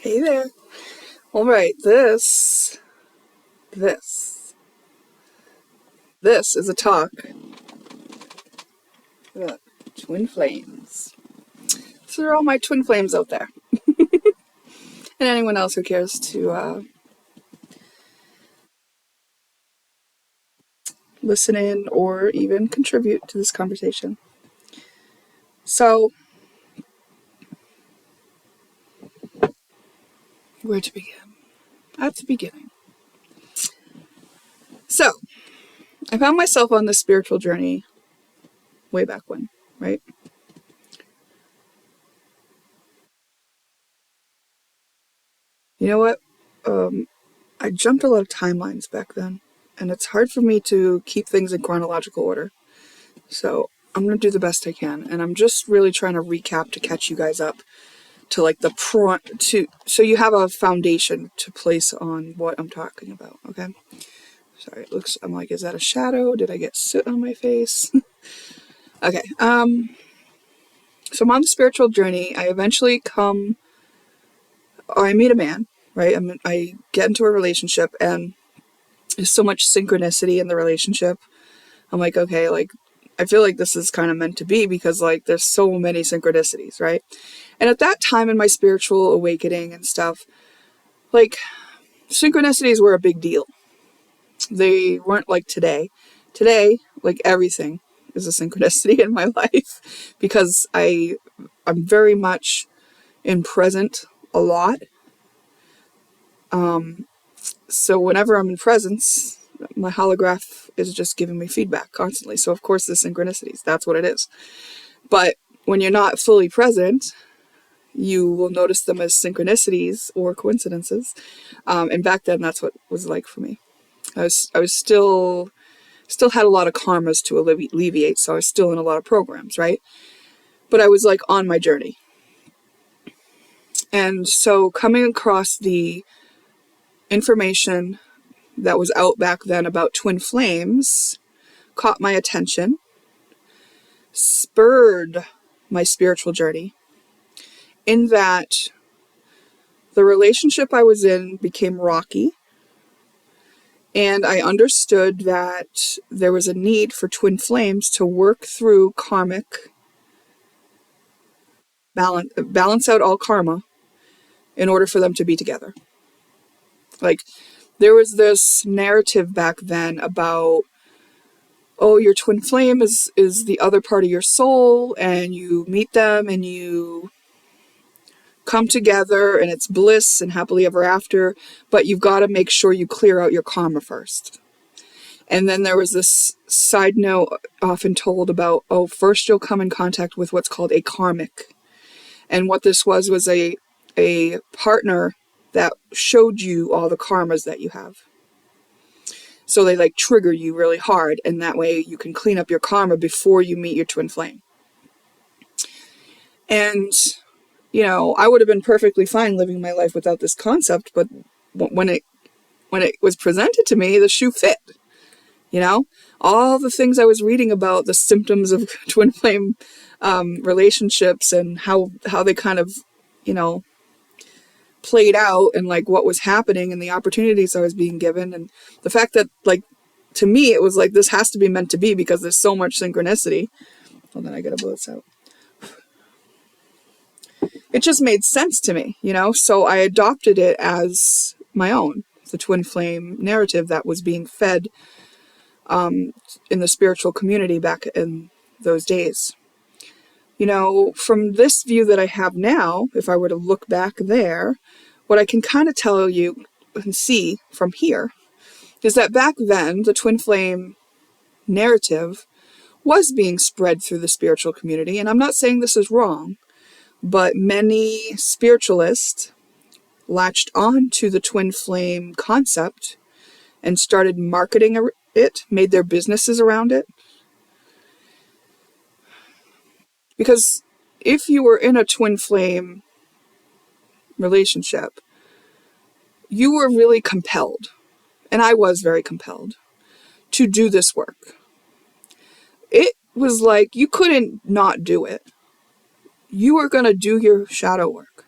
Hey there. All right, this is a talk about twin flames. So there are all my twin flames out there, and anyone else who cares to listen in or even contribute to this conversation. So, where to begin? At the beginning. So, I found myself on this spiritual journey way back when, right? You know what? I jumped a lot of timelines back then, and it's hard for me to keep things in chronological order. So I'm going to do the best I can, and I'm just really trying to recap to catch you guys up to like so you have a foundation to place on what I'm talking about, okay? Sorry, I'm like, is that a shadow? Did I get soot on my face? Okay, so I'm on the spiritual journey. I meet a man, right? I get into a relationship, and there's so much synchronicity in the relationship. I'm like, okay, like, I feel like this is kind of meant to be because, like, there's so many synchronicities, right? And at that time in my spiritual awakening and stuff, like, synchronicities were a big deal. They weren't like today. Today, like, everything is a synchronicity in my life because I'm very much in present a lot. So whenever I'm in presence, my holograph is just giving me feedback constantly. So of course the synchronicities, that's what it is. But when you're not fully present, you will notice them as synchronicities or coincidences. And back then, that's what it was like for me. I was still had a lot of karmas to alleviate, so I was still in a lot of programs, right? But I was like on my journey. And so coming across the information that was out back then about twin flames caught my attention, spurred my spiritual journey, in that the relationship I was in became rocky, and I understood that there was a need for twin flames to work through karmic, balance out all karma in order for them to be together. Like, there was this narrative back then about, oh, your twin flame is the other part of your soul, and you meet them and you come together and it's bliss and happily ever after, but you've got to make sure you clear out your karma first. And then there was this side note often told about, oh, first you'll come in contact with what's called a karmic. And what this was a partner that showed you all the karmas that you have. So they like trigger you really hard, and that way you can clean up your karma before you meet your twin flame. And, you know, I would have been perfectly fine living my life without this concept, but when it was presented to me, the shoe fit. You know, all the things I was reading about the symptoms of twin flame relationships and how they kind of, you know, played out, and like what was happening and the opportunities I was being given, and the fact that, like, to me it was like, this has to be meant to be because there's so much synchronicity. Well, then I gotta blow this out. It just made sense to me, you know, so I adopted it as my own, the twin flame narrative that was being fed in the spiritual community back in those days. You know, from this view that I have now, if I were to look back there, what I can kind of tell you and see from here is that back then, the twin flame narrative was being spread through the spiritual community. And I'm not saying this is wrong, but many spiritualists latched on to the twin flame concept and started marketing it, made their businesses around it. Because if you were in a twin flame relationship, you were really compelled, and I was very compelled, to do this work. It was like you couldn't not do it. You were going to do your shadow work.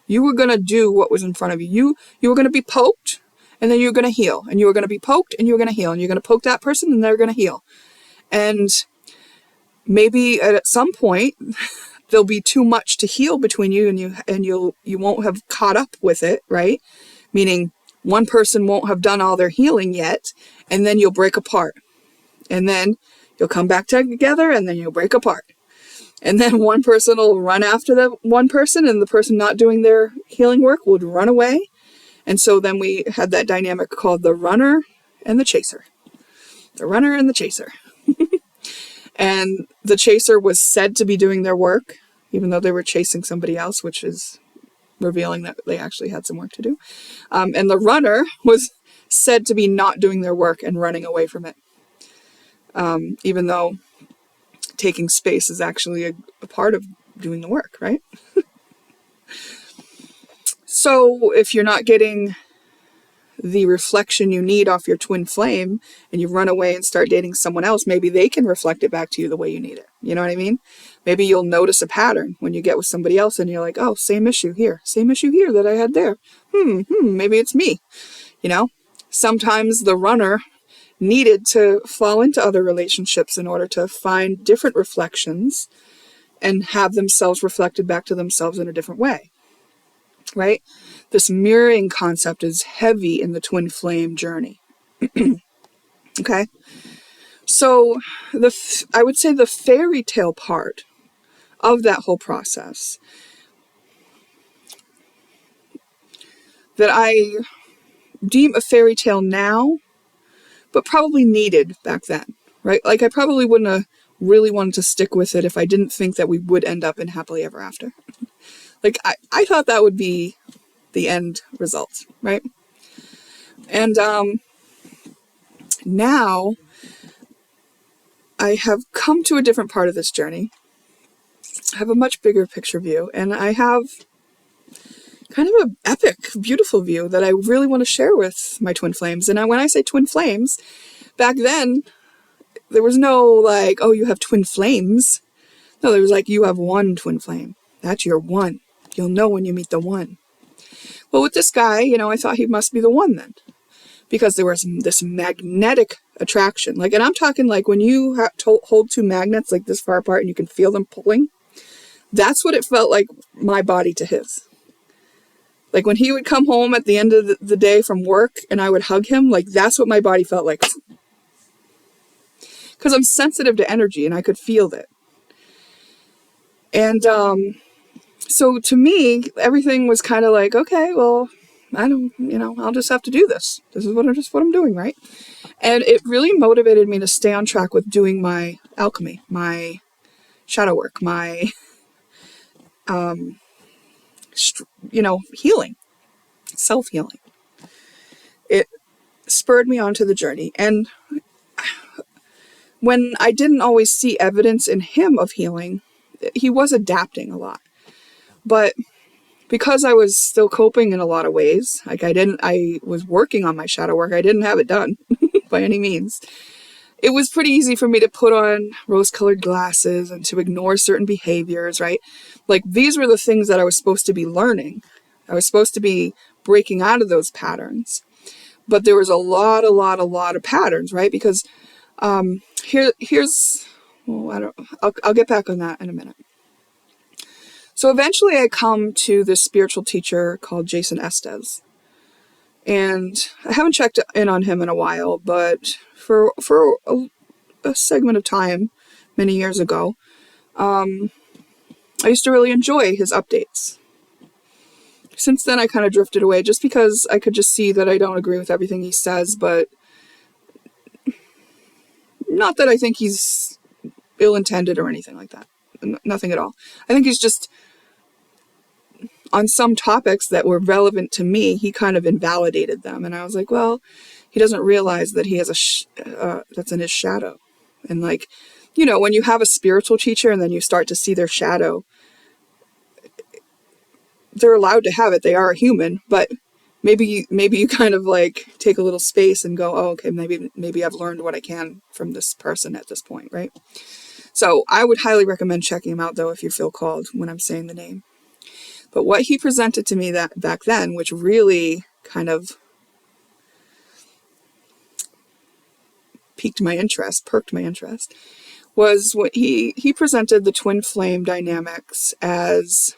You were going to do what was in front of you. You were going to be poked, and then you were going to heal. And you were going to be poked, and you were going to heal. And you're going to poke that person, and they're going to heal. And maybe at some point, there'll be too much to heal between you, and you won't have caught up with it, right? Meaning one person won't have done all their healing yet, and then you'll break apart. And then you'll come back together, and then you'll break apart. And then one person will run after the one person, and the person not doing their healing work would run away. And so then we had that dynamic called the runner and the chaser. The runner and the chaser. And the chaser was said to be doing their work, even though they were chasing somebody else, which is revealing that they actually had some work to do. And the runner was said to be not doing their work and running away from it. Even though taking space is actually a part of doing the work, right? So if you're not getting the reflection you need off your twin flame and you run away and start dating someone else, maybe they can reflect it back to you the way you need it. You know what I mean? Maybe you'll notice a pattern when you get with somebody else and you're like, oh, same issue here that I had there. Maybe it's me. You know, sometimes the runner needed to fall into other relationships in order to find different reflections and have themselves reflected back to themselves in a different way, right? This mirroring concept is heavy in the twin flame journey. Okay? So I would say the fairy tale part of that whole process that I deem a fairy tale now, but probably needed back then, right? Like I probably wouldn't have really wanted to stick with it if I didn't think that we would end up in happily ever after. Like I thought that would be the end result, right? And now I have come to a different part of this journey. I have a much bigger picture view, and I have kind of an epic, beautiful view that I really want to share with my twin flames. And when I say twin flames, back then, there was no like, oh, you have twin flames. No, there was like, you have one twin flame. That's your one. You'll know when you meet the one. Well, with this guy, I thought he must be the one then. Because there was this magnetic attraction. Like, and I'm talking like when you hold two magnets like this far apart and you can feel them pulling. That's what it felt like, my body to his. Like when he would come home at the end of the day from work and I would hug him, like that's what my body felt like. Because I'm sensitive to energy and I could feel it. And so to me, everything was kind of like, okay, well, I don't, I'll just have to do this. This is what I'm doing, right? And it really motivated me to stay on track with doing my alchemy, my shadow work, my, healing, self-healing. It spurred me onto the journey. And when I didn't always see evidence in him of healing, he was adapting a lot. But because I was still coping in a lot of ways, like I was working on my shadow work. I didn't have it done by any means. It was pretty easy for me to put on rose-colored glasses and to ignore certain behaviors, right? Like these were the things that I was supposed to be learning. I was supposed to be breaking out of those patterns. But there was a lot of patterns, right? Because here's, well, I'll get back on that in a minute. So eventually I come to this spiritual teacher called Jason Estes. And I haven't checked in on him in a while, but for a segment of time, many years ago, I used to really enjoy his updates. Since then I kind of drifted away just because I could just see that I don't agree with everything he says, but not that I think he's ill-intended or anything like that. Nothing at all. I think he's just, on some topics that were relevant to me, he kind of invalidated them. And I was like, well, he doesn't realize that he has that's in his shadow. And like, when you have a spiritual teacher and then you start to see their shadow, they're allowed to have it. They are a human, but maybe you kind of like take a little space and go, oh, okay, maybe I've learned what I can from this person at this point, right? So I would highly recommend checking him out, though, if you feel called when I'm saying the name. But what he presented to me that back then, which really kind of perked my interest, was what he presented the twin flame dynamics as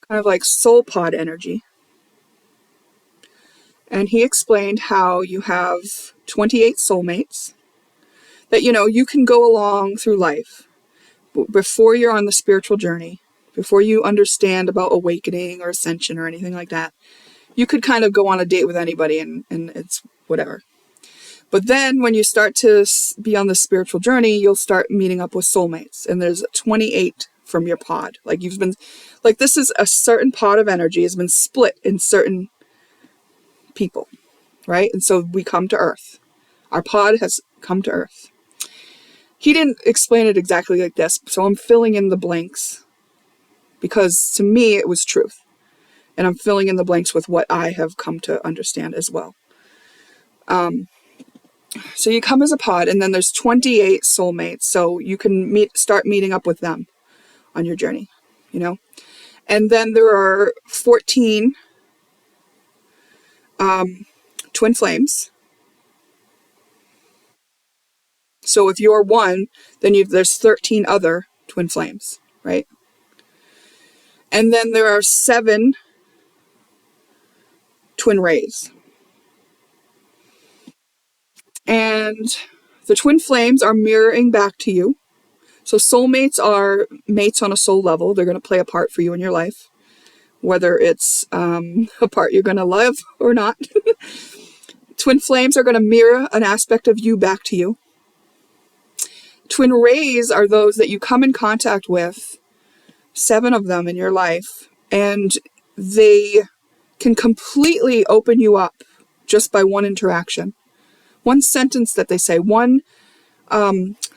kind of like soul pod energy. And he explained how you have 28 soulmates that, you can go along through life before you're on the spiritual journey, before you understand about awakening or ascension or anything like that. You could kind of go on a date with anybody and it's whatever. But then when you start to be on the spiritual journey, you'll start meeting up with soulmates. And there's 28 from your pod. This is a certain pod of energy has been split in certain people, right? And so we come to Earth. Our pod has come to Earth. He didn't explain it exactly like this, so I'm filling in the blanks because to me it was truth. And I'm filling in the blanks with what I have come to understand as well. So you come as a pod, and then there's 28 soulmates, so you can start meeting up with them on your journey, And then there are 14 twin flames. So if you're one, then there's 13 other twin flames, right? And then there are 7 twin rays. And the twin flames are mirroring back to you. So soulmates are mates on a soul level. They're going to play a part for you in your life, whether it's a part you're going to love or not. Twin flames are going to mirror an aspect of you back to you. Twin rays are those that you come in contact with, 7 of them in your life, and they can completely open you up just by one interaction. One sentence that they say, one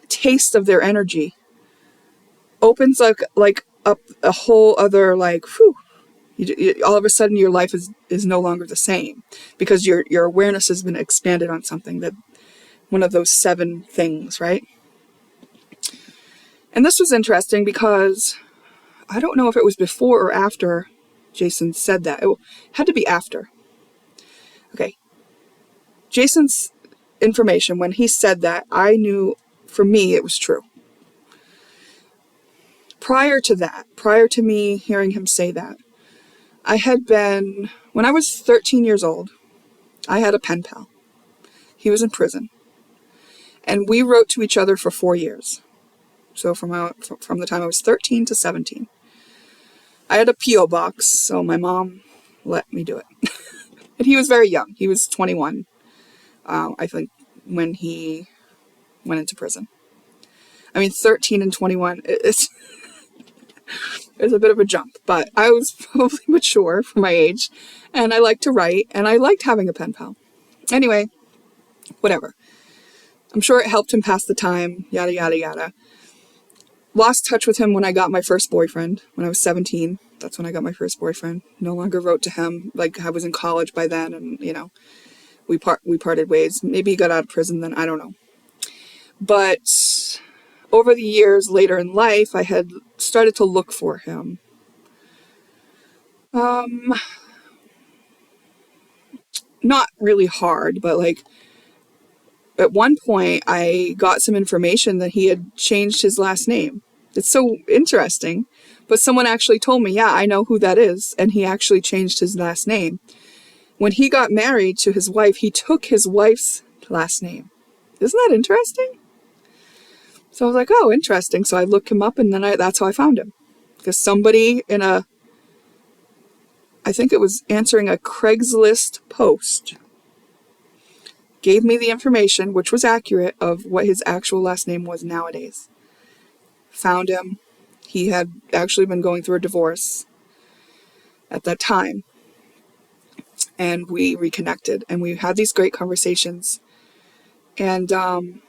taste of their energy opens like up a whole other whew. All of a sudden your life is no longer the same because your awareness has been expanded on something, that one of those 7 things, right? And this was interesting because I don't know if it was before or after Jason said that. It had to be after. Okay. Jason's information, when he said that, I knew for me it was true. Prior to me hearing him say that, when I was 13 years old, I had a pen pal. He was in prison. And we wrote to each other for 4 years. So from the time I was 13 to 17. I had a P.O. box, so my mom let me do it. And he was very young. He was 21, I think, when he went into prison. 13 and 21 is a bit of a jump, but I was probably mature for my age, and I liked to write, and I liked having a pen pal. Anyway, whatever. I'm sure it helped him pass the time, yada, yada, yada. Lost touch with him when I got my first boyfriend, when I was 17. That's when I got my first boyfriend. No longer wrote to him. I was in college by then, and, we parted ways. Maybe he got out of prison then, I don't know. But over the years, later in life, I had started to look for him. Not really hard, but at one point I got some information that he had changed his last name. It's so interesting. But someone actually told me, yeah, I know who that is. And he actually changed his last name. When he got married to his wife, he took his wife's last name. Isn't that interesting? So I was like, oh, interesting. So I looked him up, and then that's how I found him. Because somebody I think it was answering a Craigslist post, gave me the information, which was accurate, of what his actual last name was nowadays. Found him. He had actually been going through a divorce at that time. And we reconnected, and we had these great conversations. And I'm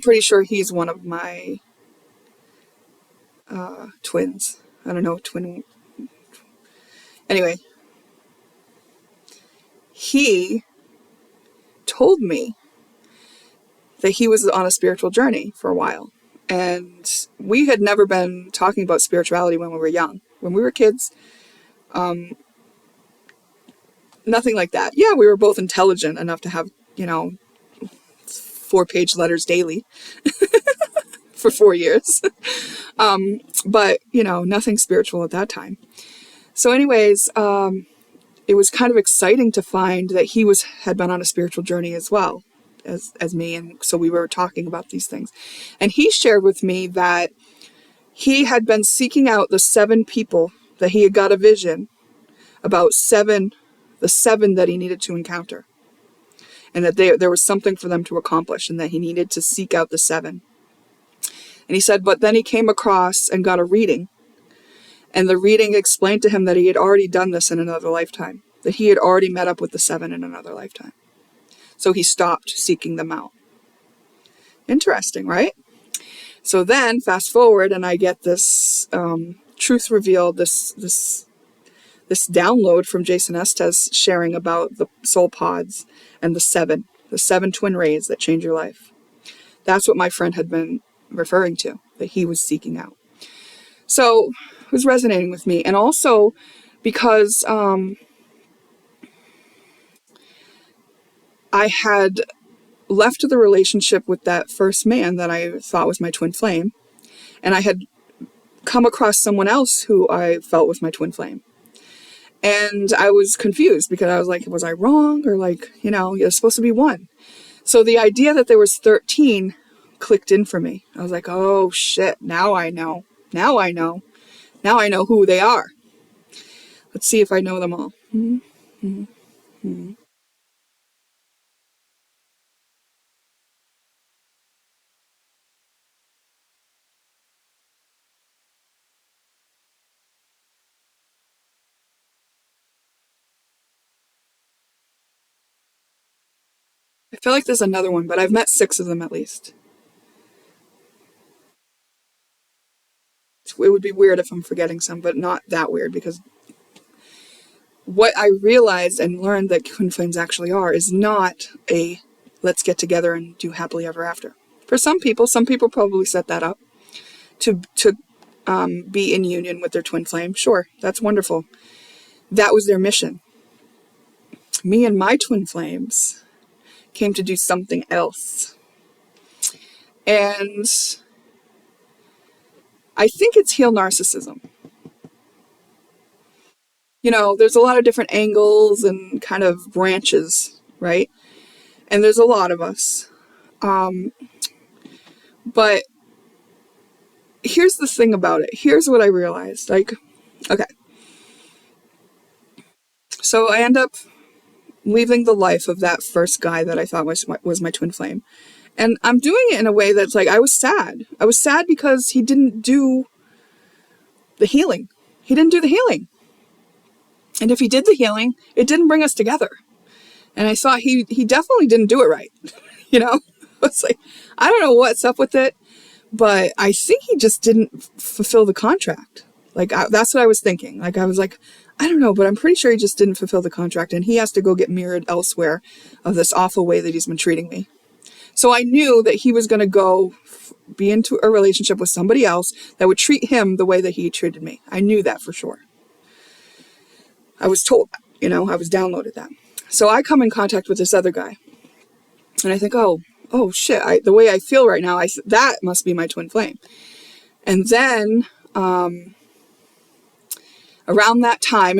pretty sure he's one of my twins. I don't know, twin. Anyway, he told me that he was on a spiritual journey for a while. And we had never been talking about spirituality when we were young. When we were kids, nothing like that. Yeah, we were both intelligent enough to have, 4-page letters daily for 4 years. But, nothing spiritual at that time. So anyways, it was kind of exciting to find that he had been on a spiritual journey as well as me. And so we were talking about these things. And he shared with me that he had been seeking out the 7 people that he had got a vision about the 7 that he needed to encounter. And that there was something for them to accomplish and that he needed to seek out the 7. And he said, but then he came across and got a reading. And the reading explained to him that he had already done this in another lifetime. That he had already met up with the 7 in another lifetime. So he stopped seeking them out. Interesting, right? So then, fast forward, and I get this truth revealed, this download from Jason Estes sharing about the soul pods and the 7 twin rays that change your life. That's what my friend had been referring to, that he was seeking out. So it was resonating with me. And also because I had left the relationship with that first man that I thought was my twin flame, and I had come across someone else who I felt was my twin flame. And I was confused because I was like, was I wrong? Or like, you're supposed to be one. So the idea that there was 13 clicked in for me. I was like, oh shit, now I know. Now I know who they are. Let's see if I know them all. I feel like there's another one, but I've met 6 of them at least. It would be weird if I'm forgetting some, but not that weird, because what I realized and learned that twin flames actually are is not a let's get together and do happily ever after. For some people probably set that up to be in union with their twin flame. Sure, that's wonderful. That was their mission. Me and my twin flames came to do something else. And I think it's heal narcissism. There's a lot of different angles and kind of branches, right? And there's a lot of us. But here's the thing about it. Here's what I realized. Okay. So I end up leaving the life of that first guy that I thought was my twin flame. And I'm doing it in a way that's like, I was sad. I was sad because he didn't do the healing. He didn't do the healing. And if he did the healing, it didn't bring us together. And I thought he definitely didn't do it right. It's like, I don't know what's up with it, but I think he just didn't fulfill the contract. That's what I was thinking. I was like, I don't know, but I'm pretty sure he just didn't fulfill the contract, and he has to go get mirrored elsewhere of this awful way that he's been treating me. So I knew that he was going to go be into a relationship with somebody else that would treat him the way that he treated me. I knew that for sure. I was told that, I was downloaded that. So I come in contact with this other guy, and I think, oh shit, the way I feel right now, that must be my twin flame. And then around that time,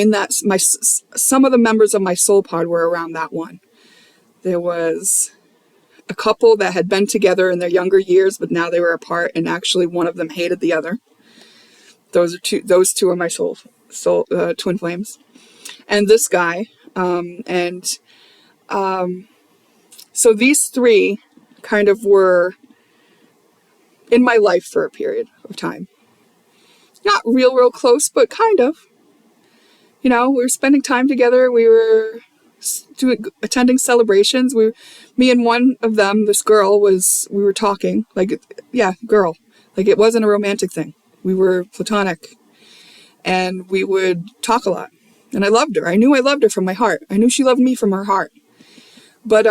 some of the members of my soul pod were around that one. There was a couple that had been together in their younger years, but now they were apart, and actually one of them hated the other. Those two are my soul twin flames. And this guy, so these 3 kind of were in my life for a period of time. Not real close, but kind of. We were spending time together. We were attending celebrations. Me and one of them, this girl, we were talking. Girl. It wasn't a romantic thing. We were platonic. And we would talk a lot. And I loved her. I knew I loved her from my heart. I knew she loved me from her heart. But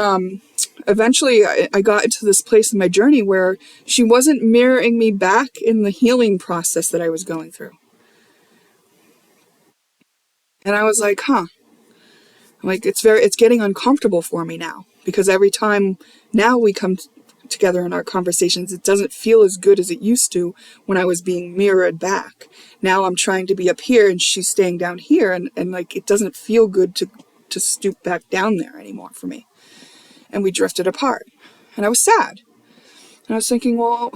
eventually I got into this place in my journey where she wasn't mirroring me back in the healing process that I was going through. And I was like, huh. Like, it's getting uncomfortable for me now, because every time now we come together in our conversations, it doesn't feel as good as it used to when I was being mirrored back. Now I'm trying to be up here and she's staying down here, and like, it doesn't feel good to stoop back down there anymore for me. And we drifted apart. And I was sad. And I was thinking, well,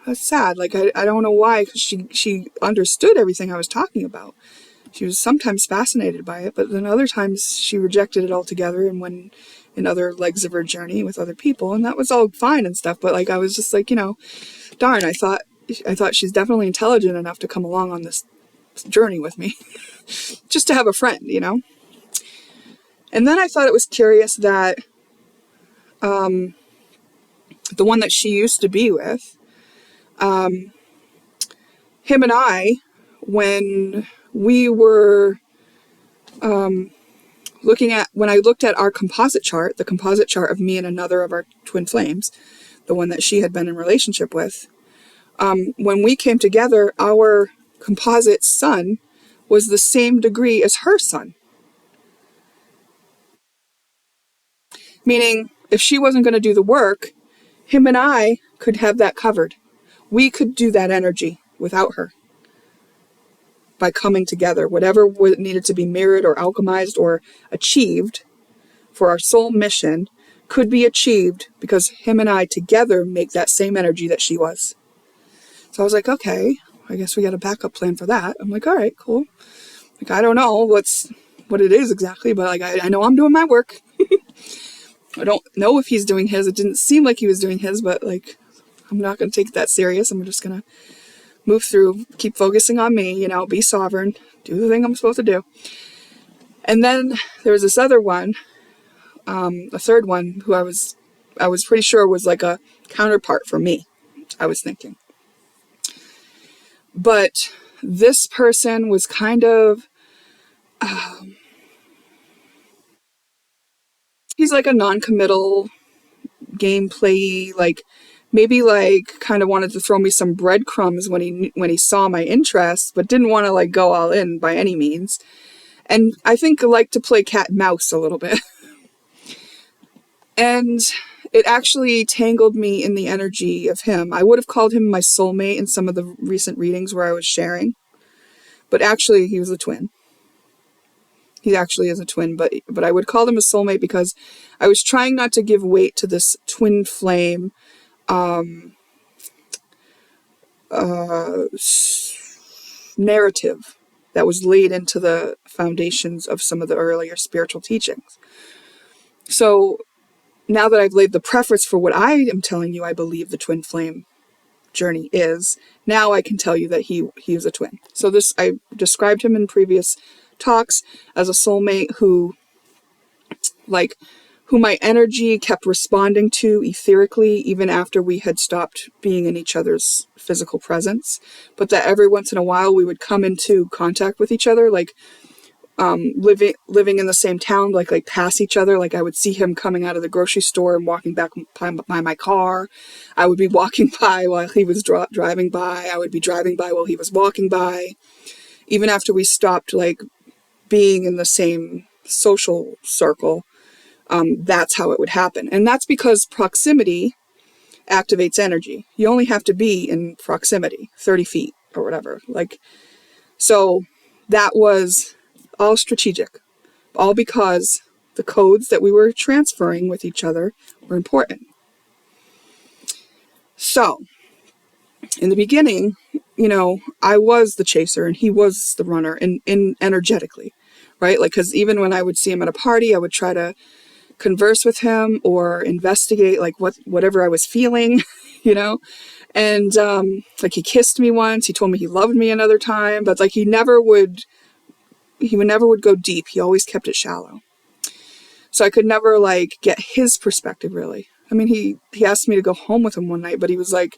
that's sad. Like, I don't know why, because she understood everything I was talking about. She was sometimes fascinated by it, but then other times she rejected it altogether and went in other legs of her journey with other people, and that was all fine and stuff. But like, I was just like, darn, I thought she's definitely intelligent enough to come along on this journey with me, just to have a friend, And then I thought it was curious that the one that she used to be with, him and I, when we were when I looked at our composite chart, the composite chart of me and another of our twin flames, the one that she had been in relationship with, when we came together, our composite sun was the same degree as her sun. Meaning, if she wasn't going to do the work, him and I could have that covered. We could do that energy without her. By coming together, whatever needed to be mirrored or alchemized or achieved for our soul mission could be achieved because him and I together make that same energy that she was. So I was like, okay, I guess we got a backup plan for that. I'm like, all right, cool. Like, I don't know what it is exactly, but like, I know I'm doing my work. I don't know if he's doing his. It didn't seem like he was doing his, but like, I'm not going to take it that serious. I'm just going to move through, keep focusing on me, be sovereign, do the thing I'm supposed to do. And then there was this other one, a third one, who I was pretty sure was like a counterpart for me, I was thinking. But this person was kind of, he's like a non-committal gameplay, like maybe like kind of wanted to throw me some breadcrumbs when he saw my interest, but didn't want to like go all in by any means. And I think I like to play cat and mouse a little bit. And it actually tangled me in the energy of him. I would have called him my soulmate in some of the recent readings where I was sharing. But actually, he was a twin. He actually is a twin, but I would call him a soulmate because I was trying not to give weight to this twin flame narrative that was laid into the foundations of some of the earlier spiritual teachings. So now that I've laid the preface for what I am telling you I believe the twin flame journey is, now I can tell you that he is a twin. So this, I described him in previous talks as a soulmate who my energy kept responding to etherically even after we had stopped being in each other's physical presence, but that every once in a while we would come into contact with each other, like living in the same town, like pass each other. Like I would see him coming out of the grocery store and walking back by my car. I would be walking by while he was driving by. I would be driving by while he was walking by. Even after we stopped like being in the same social circle, that's how it would happen. And that's because proximity activates energy. You only have to be in proximity, 30 feet or whatever. Like, so that was all strategic, all because the codes that we were transferring with each other were important. So in the beginning, I was the chaser and he was the runner in energetically, right? Like, because even when I would see him at a party, I would try to converse with him or investigate like whatever I was feeling, and like he kissed me once, he told me he loved me another time, but like he never would go deep. He always kept it shallow. So I could never like get his perspective really. I mean, he asked me to go home with him one night, but he was like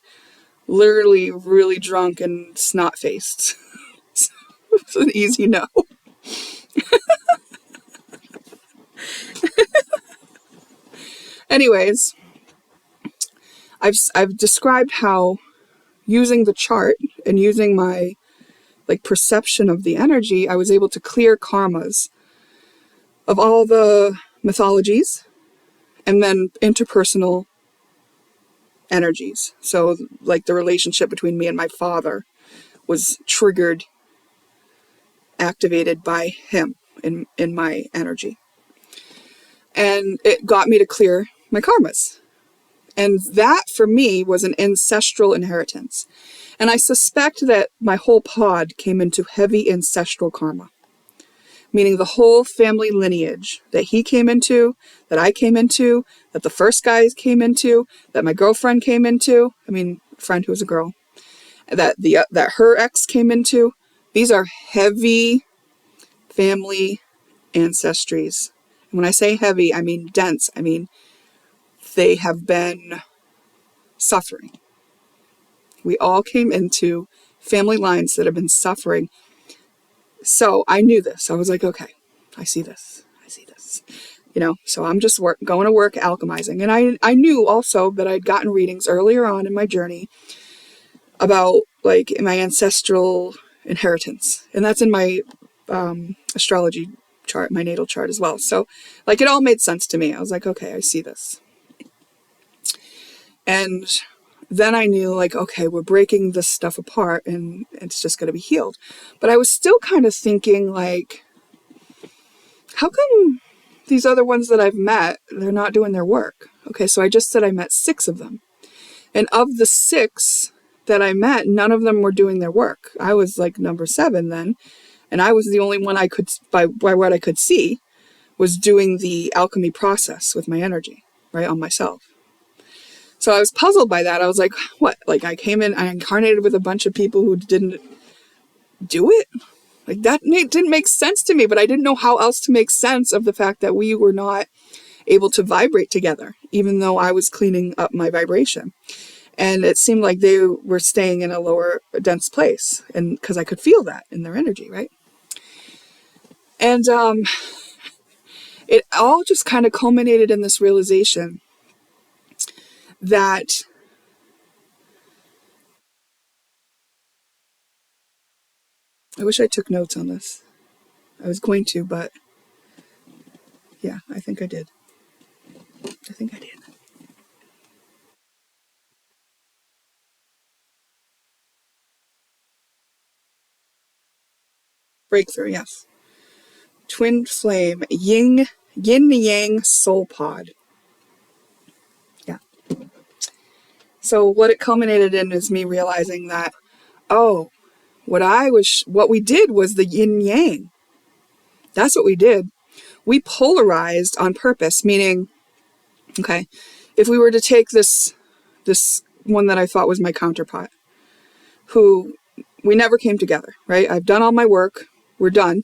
literally really drunk and snot faced. So it's an easy no. Anyways, I've described how using the chart and using my perception of the energy, I was able to clear karmas of all the mythologies and then interpersonal energies. So the relationship between me and my father was triggered, activated by him in my energy. And it got me to clear my karmas. And that for me was an ancestral inheritance. And I suspect that my whole pod came into heavy ancestral karma. Meaning the whole family lineage that he came into, that I came into, that the first guy came into, that my girlfriend came into, a friend who was a girl, that her ex came into. These are heavy family ancestries. And when I say heavy, I mean dense. They have been suffering. We all came into family lines that have been suffering. So I knew this. I was like, okay, I see this. So I'm just going to work alchemizing. And I knew also that I'd gotten readings earlier on in my journey about my ancestral inheritance. And that's in my astrology chart, my natal chart as well. So it all made sense to me. I was like, okay, I see this. And then I knew okay, we're breaking this stuff apart and it's just going to be healed. But I was still kind of thinking how come these other ones that I've met, they're not doing their work? Okay, so I just said I met 6 of them. And of the 6 that I met, none of them were doing their work. I was number 7 then. And I was the only one I could, by what I could see, was doing the alchemy process with my energy, right, on myself. So I was puzzled by that. I was like, what? I came in, I incarnated with a bunch of people who didn't do it? That didn't make sense to me, but I didn't know how else to make sense of the fact that we were not able to vibrate together, even though I was cleaning up my vibration. And it seemed like they were staying in a lower, dense place, and because I could feel that in their energy, right? And it all just kind of culminated in this realization that I wish I took notes on this. I was going to, but yeah, I think I did. Breakthrough, yes. Twin flame, yin yang soul pod. Yeah. So what it culminated in is me realizing that, what we did was the yin yang. That's what we did. We polarized on purpose, meaning, okay, if we were to take this one that I thought was my counterpart, who we never came together, right? I've done all my work. We're done.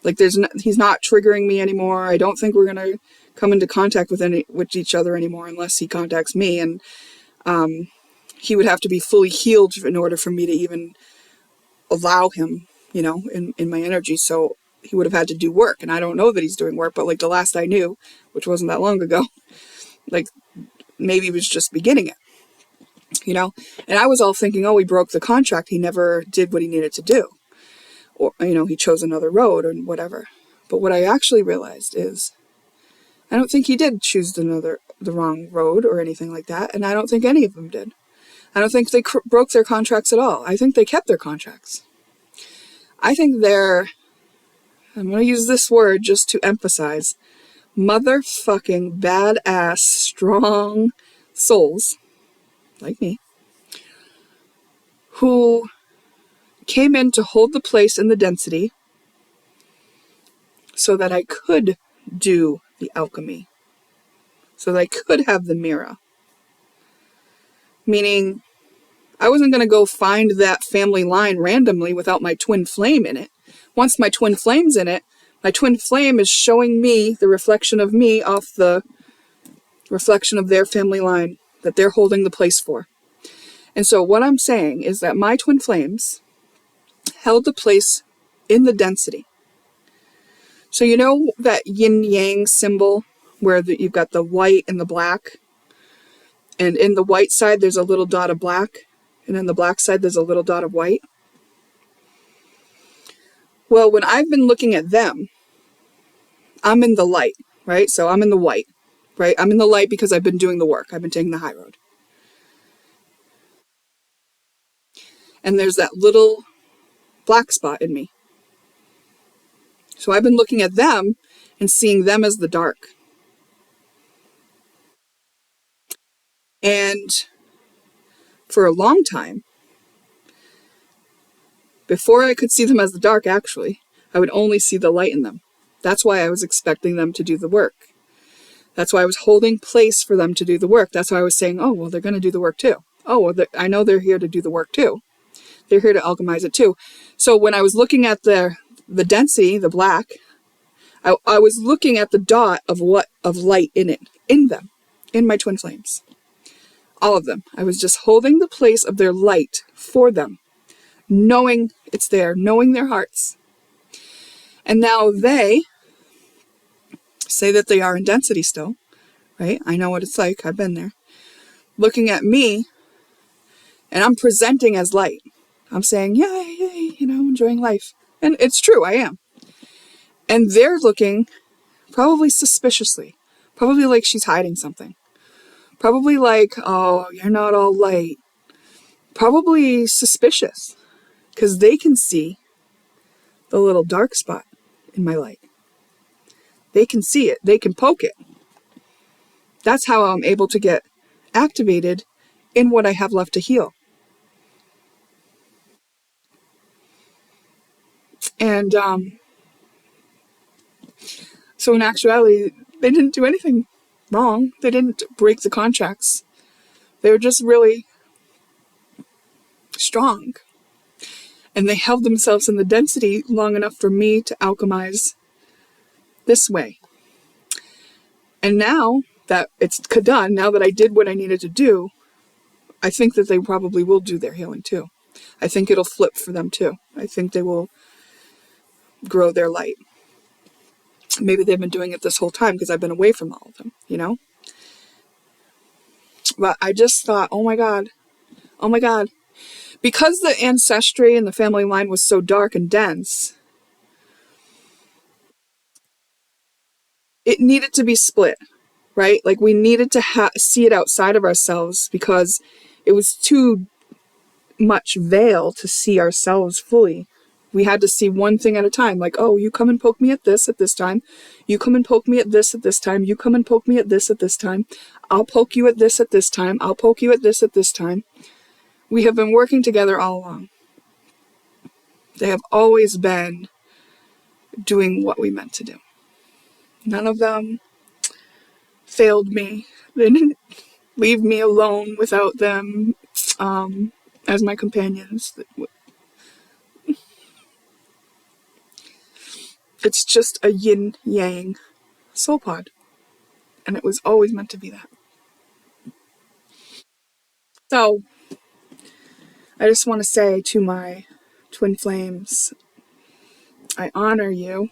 He's not triggering me anymore. I don't think we're going to come into contact with each other anymore unless he contacts me. And he would have to be fully healed in order for me to even allow him, in my energy. So he would have had to do work. And I don't know that he's doing work, but the last I knew, which wasn't that long ago, maybe he was just beginning it, And I was all thinking, we broke the contract. He never did what he needed to do. Or, he chose another road or whatever. But what I actually realized is I don't think he did choose the wrong road or anything like that. And I don't think any of them did. I don't think they broke their contracts at all. I think they kept their contracts. I think I'm going to use this word just to emphasize, motherfucking badass, strong souls, like me, who came in to hold the place in the density so that I could do the alchemy, so that I could have the mirror. Meaning, I wasn't going to go find that family line randomly without my twin flame in it. Once my twin flame's in it, my twin flame is showing me the reflection of me off the reflection of their family line that they're holding the place for. And so what I'm saying is that my twin flames held the place in the density. So that yin-yang symbol where you've got the white and the black. And in the white side, there's a little dot of black. And in the black side, there's a little dot of white. Well, when I've been looking at them, I'm in the light, right? So I'm in the white, right? I'm in the light because I've been doing the work. I've been taking the high road. And there's that little black spot in me. So I've been looking at them and seeing them as the dark. And for a long time, before I could see them as the dark, actually, I would only see the light in them. That's why I was expecting them to do the work. That's why I was holding place for them to do the work. That's why I was saying, oh, well, they're going to do the work too. Oh, well, I know they're here to do the work too. They're here to alchemize it too. So when I was looking at the density, the black, I was looking at the dot of light in it, in them, in my twin flames. All of them. I was just holding the place of their light for them, knowing it's there, knowing their hearts. And now they say that they are in density still, right? I know what it's like. I've been there. Looking at me, and I'm presenting as light. I'm saying, yay, yay, enjoying life. And it's true, I am. And they're looking probably suspiciously, probably like she's hiding something. Probably like, oh, you're not all light. Probably suspicious, because they can see the little dark spot in my light. They can see it. They can poke it. That's how I'm able to get activated in what I have left to heal. And so in actuality, they didn't do anything wrong. They didn't break the contracts. They were just really strong. And they held themselves in the density long enough for me to alchemize this way. And now that it's done, now that I did what I needed to do, I think that they probably will do their healing too. I think it'll flip for them too. I think they will grow their light. Maybe they've been doing it this whole time because I've been away from all of them, But I just thought, oh my God. Because the ancestry and the family line was so dark and dense, it needed to be split, right? Like we needed to see it outside of ourselves because it was too much veil to see ourselves fully. We had to see one thing at a time. Like, oh, you come and poke me at this time. You come and poke me at this time. You come and poke me at this time. I'll poke you at this time. I'll poke you at this time. We have been working together all along. They have always been doing what we meant to do. None of them failed me. They didn't leave me alone without them as my companions. It's just a yin-yang soul pod. And it was always meant to be that. So, I just want to say to my twin flames, I honor you,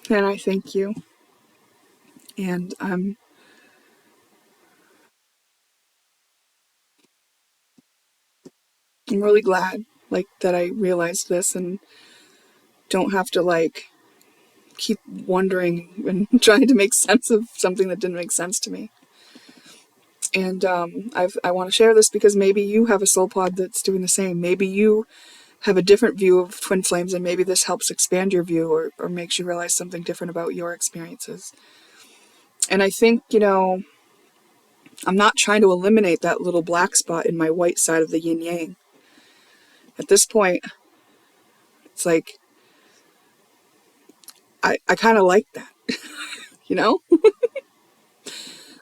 and I thank you. And I'm really glad, that I realized this and don't have to, keep wondering and trying to make sense of something that didn't make sense to me. And I want to share this because maybe you have a soul pod that's doing the same. Maybe you have a different view of twin flames, and maybe this helps expand your view or makes you realize something different about your experiences. And I think, I'm not trying to eliminate that little black spot in my white side of the yin-yang. At this point, it's like, I kind of like that,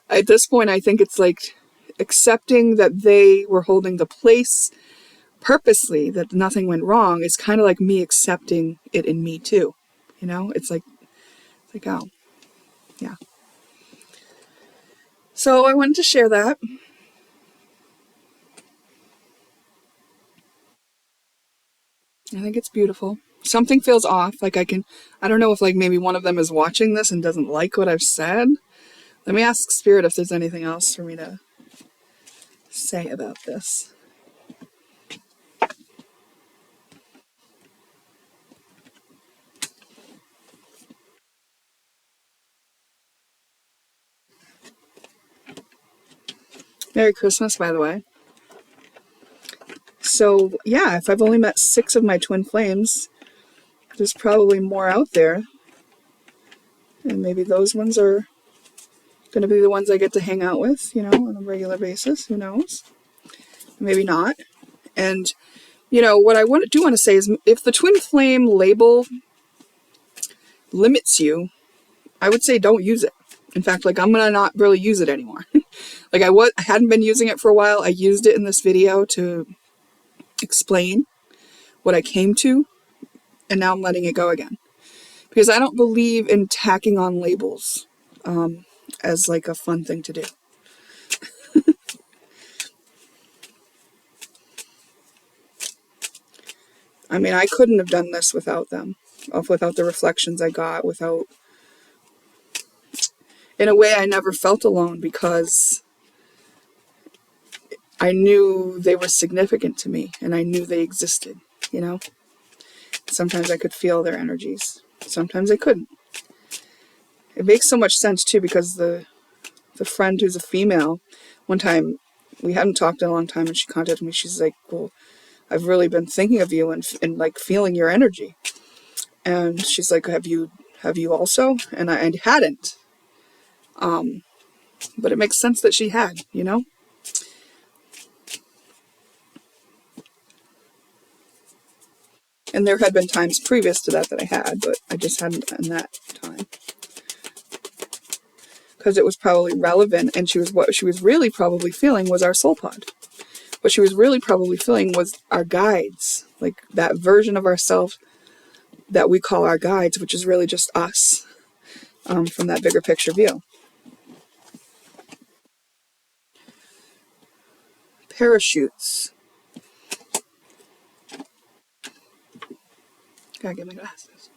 At this point, I think it's like accepting that they were holding the place purposely, that nothing went wrong. It's kind of like me accepting it in me too. It's like, oh, yeah. So I wanted to share that. I think it's beautiful. Something feels off. I don't know if maybe one of them is watching this and doesn't like what I've said. Let me ask Spirit if there's anything else for me to say about this. Merry Christmas, by the way. So, yeah, if I've only met 6 of my twin flames, there's probably more out there. And maybe those ones are going to be the ones I get to hang out with, on a regular basis. Who knows? Maybe not. And, what I do want to say is if the twin flame label limits you, I would say don't use it. In fact, I'm going to not really use it anymore. I hadn't been using it for a while. I used it in this video to explain what I came to, and now I'm letting it go again. Because I don't believe in tacking on labels as a fun thing to do. I mean, I couldn't have done this without them, without the reflections I got, in a way I never felt alone because I knew they were significant to me and I knew they existed, Sometimes I could feel their energies. Sometimes I couldn't. It makes so much sense too because the friend who's a female, one time, we hadn't talked in a long time and she contacted me. She's like, well, I've really been thinking of you and feeling your energy. And she's like, have you also? And I hadn't. But it makes sense that she had, And there had been times previous to that I had, but I just hadn't in that time. Because it was probably relevant, and what she was really probably feeling was our soul pod. What she was really probably feeling was our guides, that version of ourselves that we call our guides, which is really just us from that bigger picture view. Parachutes. Gotta get my glasses.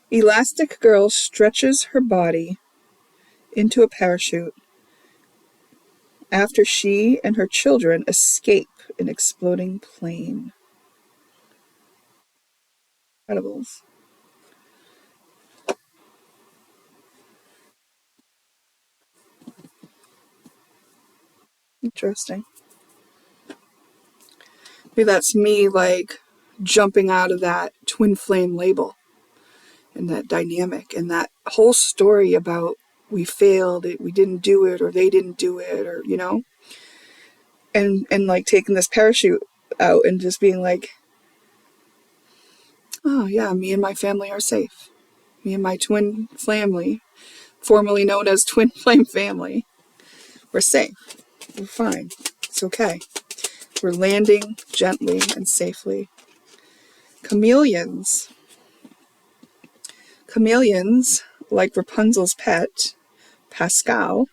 Elastic Girl stretches her body into a parachute after she and her children escape an exploding plane. Incredibles. Interesting. Maybe that's me jumping out of that twin flame label and that dynamic and that whole story about we failed, we didn't do it, or they didn't do it, or and taking this parachute out and just being like, oh yeah, me and my family are safe. Me and my twin family, formerly known as twin flame family, we're safe. We're fine. It's okay. We're landing gently and safely. Chameleons. Chameleons, like Rapunzel's pet, Pascal,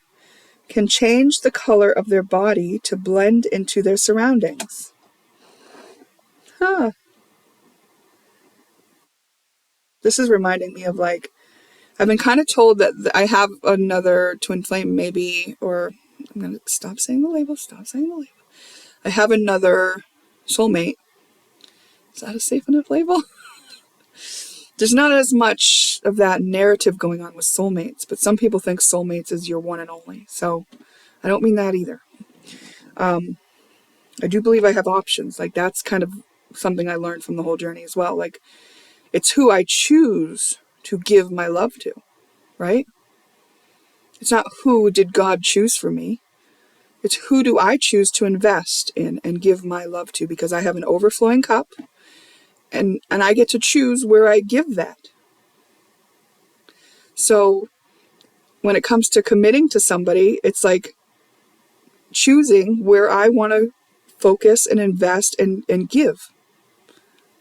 can change the color of their body to blend into their surroundings. Huh. This is reminding me of I've been kind of told that I have another twin flame maybe, or I'm going to stop saying the label. I have another soulmate. Is that a safe enough label? There's not as much of that narrative going on with soulmates, but some people think soulmates is your one and only. So I don't mean that either. I do believe I have options. That's kind of something I learned from the whole journey as well. It's who I choose to give my love to, right? It's not who did God choose for me. It's who do I choose to invest in and give my love to, because I have an overflowing cup and I get to choose where I give that. So when it comes to committing to somebody, it's choosing where I want to focus and invest and give.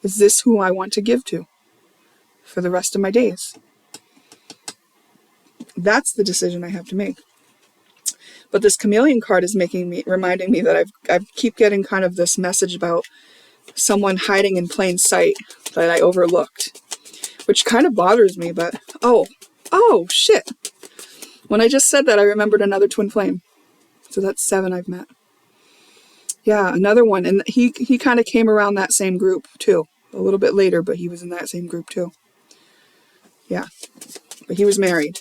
Is this who I want to give to for the rest of my days? That's the decision I have to make. But this chameleon card is reminding me that I keep getting kind of this message about someone hiding in plain sight that I overlooked, which kind of bothers me. But oh shit! When I just said that, I remembered another twin flame. So that's 7 I've met. Yeah, another one, and he kind of came around that same group too, a little bit later, but he was in that same group too. Yeah, but he was married.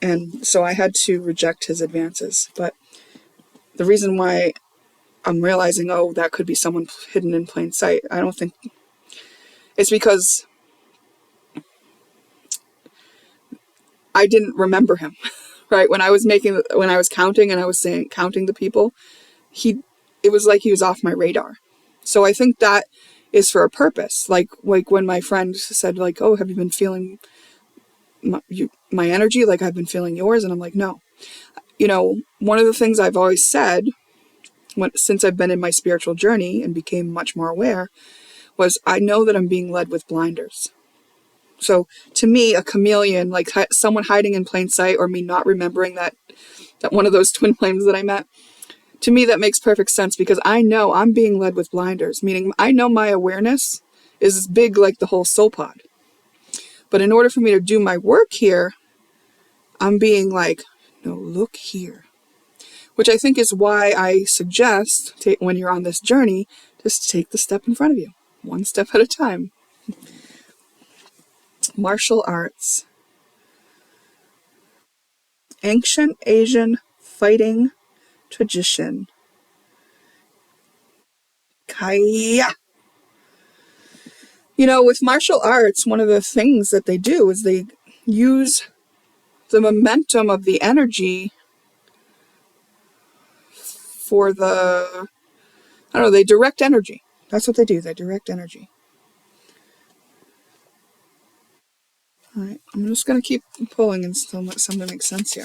And so I had to reject his advances. But the reason why I'm realizing, oh, that could be someone hidden in plain sight, I don't think it's because I didn't remember him, right? When I was counting and I was counting the people, it was like he was off my radar. So I think that is for a purpose. Like when my friend said, like, oh, have you been feeling my energy? Like, I've been feeling yours. And I'm like, no. You know, one of the things I've always said since I've been in my spiritual journey and became much more aware was I know that I'm being led with blinders. So to me, a chameleon, like someone hiding in plain sight, or me not remembering that one of those twin flames that I met, to me, that makes perfect sense, because I know I'm being led with blinders, meaning I know my awareness is as big like the whole soul pod. But in order for me to do my work here, I'm being like, no, look here. Which I think is why I suggest, when you're on this journey, just take the step in front of you, one step at a time. Martial arts. Ancient Asian fighting tradition. Kaya. You know, with martial arts, one of the things that they do is they use the momentum of the energy for they direct energy. That's what they do. They direct energy. All right, I'm just going to keep pulling and still let something make sense here.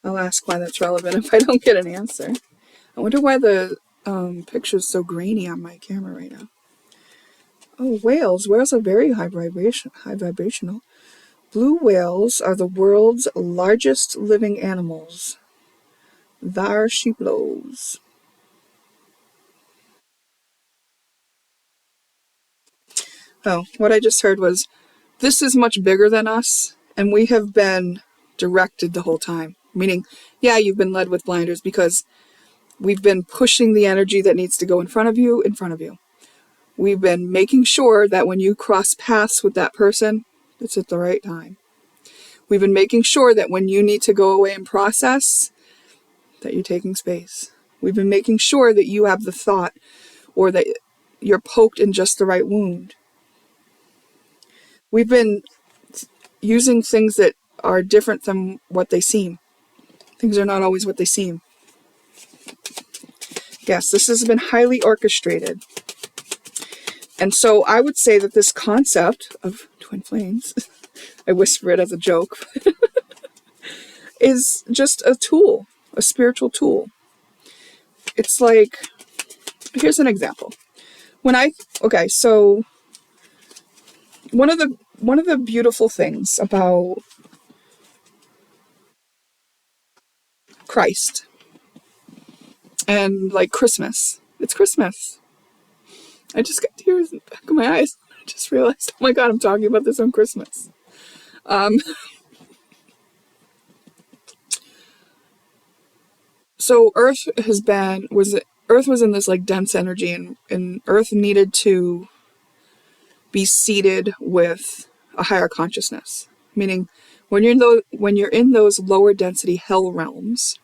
I'll ask why that's relevant if I don't get an answer. I wonder why the picture's so grainy on my camera right now. Oh, whales. Whales are very high vibrational. Blue whales are the world's largest living animals. There she blows. Oh, what I just heard was, this is much bigger than us, and we have been directed the whole time. Meaning, yeah, you've been led with blinders because we've been pushing the energy that needs to go in front of you. We've been making sure that when you cross paths with that person, it's at the right time. We've been making sure that when you need to go away and process, that you're taking space. We've been making sure that you have the thought, or that you're poked in just the right wound. We've been using things that are different than what they seem. Things are not always what they seem. Yes, this has been highly orchestrated. And so I would say that this concept of twin flames, I whisper it as a joke, is just a tool, a spiritual tool. It's like, here's an example. So one of the beautiful things about Christ and like Christmas, it's Christmas. I just got tears in the back of my eyes. I just realized, oh my God, I'm talking about this on Christmas. So Earth was in this like dense energy, and Earth needed to be seated with a higher consciousness. Meaning, when you're in those lower density hell realms,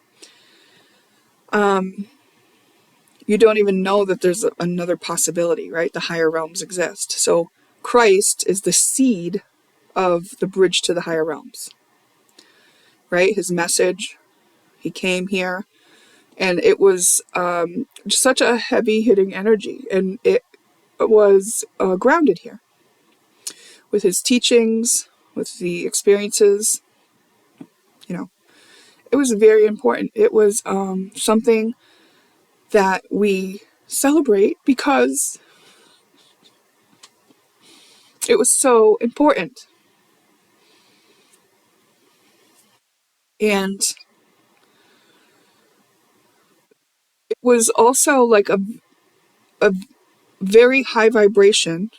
you don't even know that there's another possibility, right? The higher realms exist. So Christ is the seed of the bridge to the higher realms, right? His message, he came here, and it was just such a heavy hitting energy, and it was grounded here with his teachings, with the experiences. You know, it was very important. It was something that we celebrate because it was so important. And it was also like a very high vibration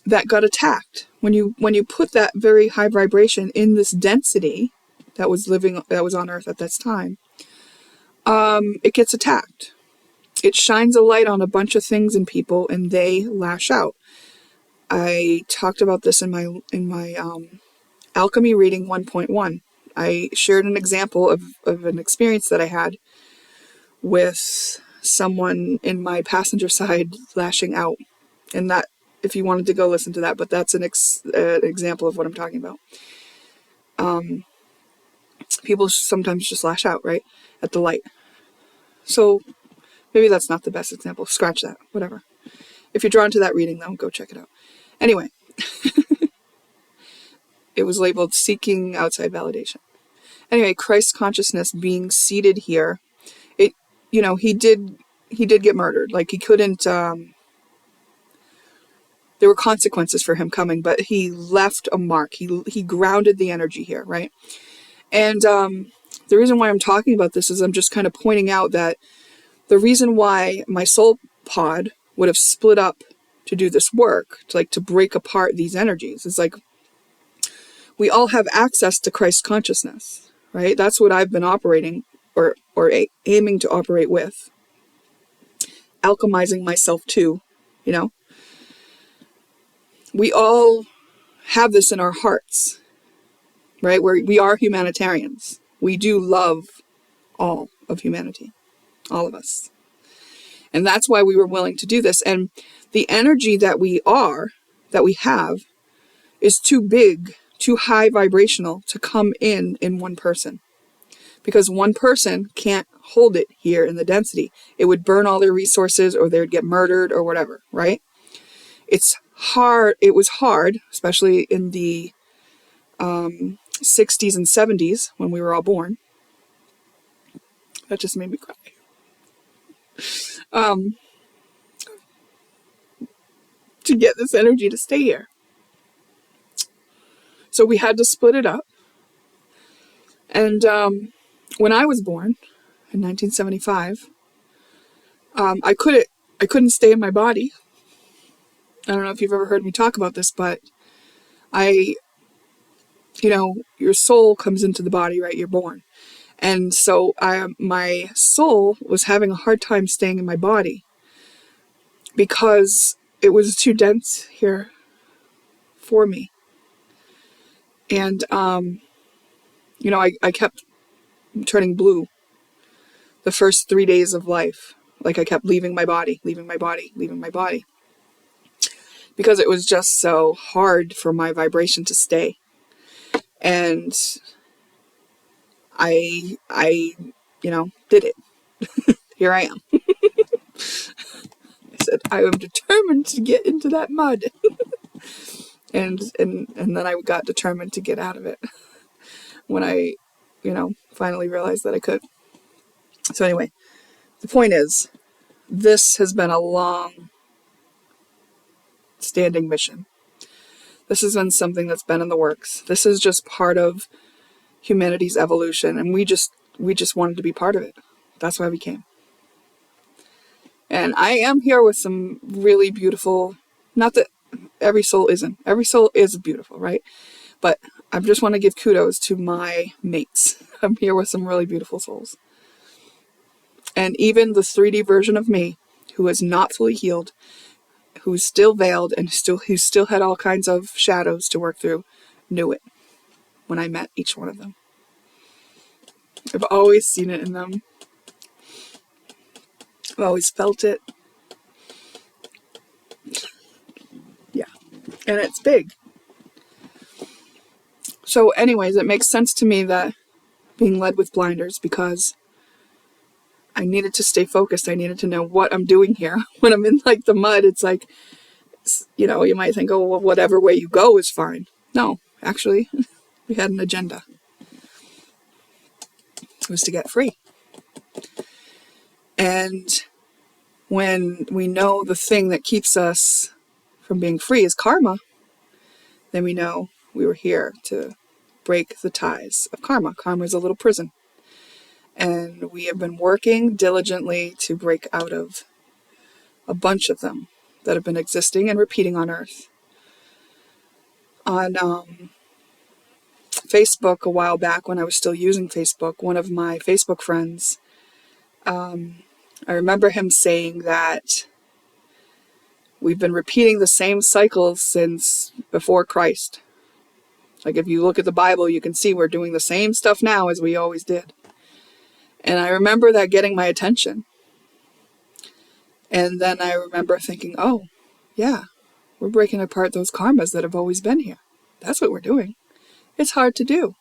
that got attacked. When you put that very high vibration in this density that was on Earth at this time, it gets attacked. It shines a light on a bunch of things in people, and they lash out. I talked about this in my Alchemy reading 1.1. I shared an example of an experience that I had with someone in my passenger side lashing out, and that, if you wanted to go listen to that, but that's an example of what I'm talking about. People sometimes just lash out, right, at the light. So maybe that's not the best example. Scratch that. Whatever. If you're drawn to that reading, though, go check it out. Anyway, it was labeled seeking outside validation. Anyway, Christ consciousness being seated here, it, he did get murdered. Like, he couldn't. There were consequences for him coming, but he left a mark. He grounded the energy here, right? And the reason why I'm talking about this is I'm just kind of pointing out that the reason why my soul pod would have split up to do this work, to break apart these energies, is like, we all have access to Christ consciousness, right? That's what I've been operating or aiming to operate with. Alchemizing myself too, We all have this in our hearts, right? We are humanitarians. We do love all of humanity, all of us. And that's why we were willing to do this. And the energy that we have, is too big, too high vibrational to come in one person. Because one person can't hold it here in the density. It would burn all their resources, or they would get murdered, or whatever, right? It's hard. It was hard, especially in the 60s and 70s when we were all born. That just made me cry. To get this energy to stay here. So we had to split it up. And when I was born in 1975, I couldn't stay in my body. I don't know if you've ever heard me talk about this, but your soul comes into the body, right? You're born. And so my soul was having a hard time staying in my body because it was too dense here for me. And, I kept turning blue the first 3 days of life. Like, I kept leaving my body, because it was just so hard for my vibration to stay. And I did it. Here I am. I said, I am determined to get into that mud. and then I got determined to get out of it when I, finally realized that I could. So anyway, the point is, this has been a long standing mission. This has been something that's been in the works. This is just part of humanity's evolution, and we just wanted to be part of it. That's why we came. And I am here with some really beautiful, not that every soul isn't. Every soul is beautiful, right? But I just want to give kudos to my mates. I'm here with some really beautiful souls. And even the 3D version of me, who is not fully healed, who's still veiled, and who still had all kinds of shadows to work through, knew it when I met each one of them. I've always seen it in them. I've always felt it. Yeah. And it's big. So anyways, it makes sense to me that being led with blinders, because I needed to stay focused. I needed to know what I'm doing here. When I'm in the mud, it's like, you might think, oh, well, whatever way you go is fine. No, actually, we had an agenda. It was to get free. And when we know the thing that keeps us from being free is karma, then we know we were here to break the ties of karma. Karma is a little prison. And we have been working diligently to break out of a bunch of them that have been existing and repeating on Earth. On Facebook a while back, when I was still using Facebook, one of my Facebook friends, I remember him saying that we've been repeating the same cycles since before Christ. Like, if you look at the Bible, you can see we're doing the same stuff now as we always did. And I remember that getting my attention. And then I remember thinking, oh, yeah, we're breaking apart those karmas that have always been here. That's what we're doing. It's hard to do.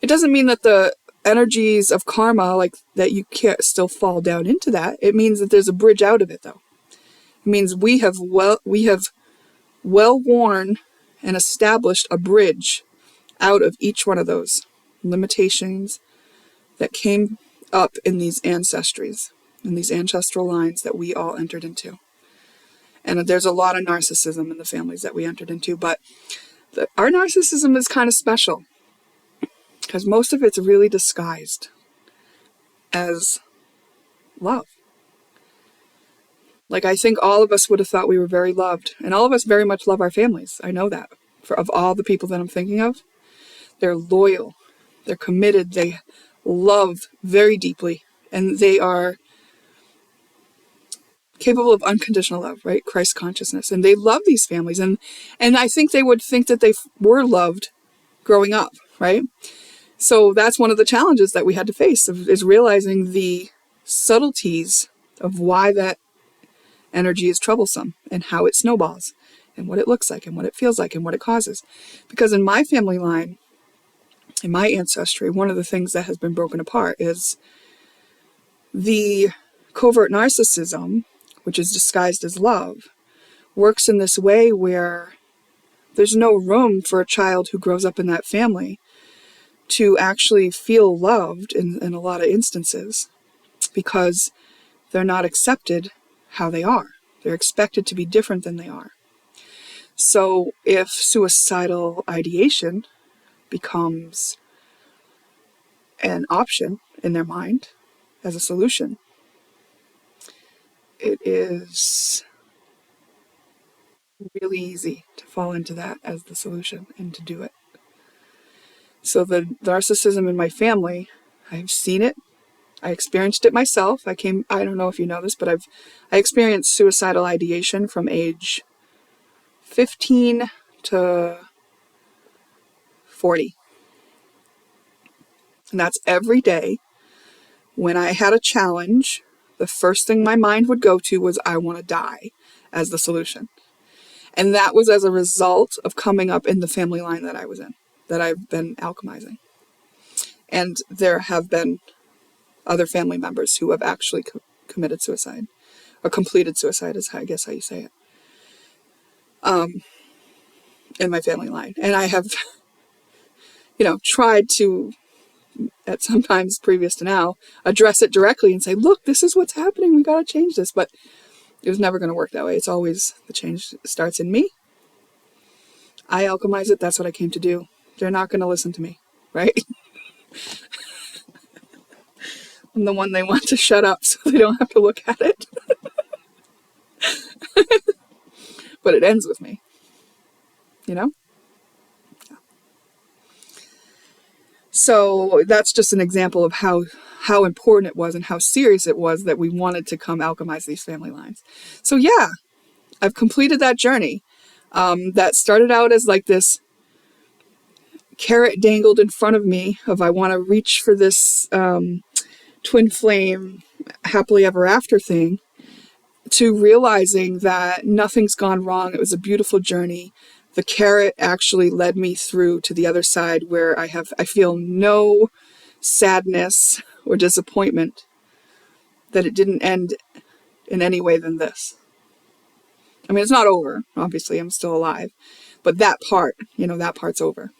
It doesn't mean that the energies of karma, like that, you can't still fall down into that. It means that there's a bridge out of it, though. It means we have well worn and established a bridge out of each one of those limitations that came up in these ancestries, in these ancestral lines that we all entered into. And there's a lot of narcissism in the families that we entered into, but our narcissism is kind of special because most of it's really disguised as love. Like, I think all of us would have thought we were very loved, and all of us very much love our families. I know that. Of all the people that I'm thinking of, they're loyal, they're committed, they love very deeply, and they are capable of unconditional love, right? Christ consciousness. And they love these families. And I think they would think that they were loved growing up, right? So that's one of the challenges that we had to face, is realizing the subtleties of why that energy is troublesome and how it snowballs and what it looks like and what it feels like and what it causes. Because in my family line, in my ancestry, one of the things that has been broken apart is the covert narcissism, which is disguised as love, works in this way where there's no room for a child who grows up in that family to actually feel loved in a lot of instances, because they're not accepted how they are. They're expected to be different than they are. So if suicidal ideation becomes an option in their mind as a solution, it is really easy to fall into that as the solution and to do it. So the narcissism in my family, I've seen it. I experienced it myself. I don't know if you know this, but I experienced suicidal ideation from age 15 to 40. And that's every day. When I had a challenge, the first thing my mind would go to was, I want to die, as the solution. And that was as a result of coming up in the family line that I was in, that I've been alchemizing. And there have been other family members who have actually committed suicide, or completed suicide is, I guess, how you say it, in my family line. And I have, tried to, at some times previous to now, address it directly and say, look, this is what's happening. We got to change this. But it was never going to work that way. It's always, the change starts in me. I alchemize it. That's what I came to do. They're not going to listen to me, right? I'm the one they want to shut up so they don't have to look at it. But it ends with me, Yeah. So that's just an example of how important it was and how serious it was that we wanted to come alchemize these family lines. So yeah, I've completed that journey. That started out as like this carrot dangled in front of me of, I want to reach for this twin flame happily ever after thing, to realizing that nothing's gone wrong. It was a beautiful journey. The carrot actually led me through to the other side, where I feel no sadness or disappointment that it didn't end in any way than this. I mean, it's not over. Obviously, I'm still alive. But that part, that part's over.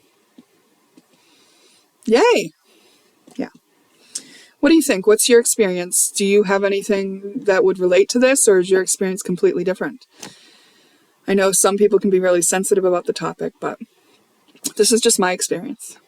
Yay! Yeah. What do you think? What's your experience? Do you have anything that would relate to this, or is your experience completely different? I know some people can be really sensitive about the topic, but this is just my experience.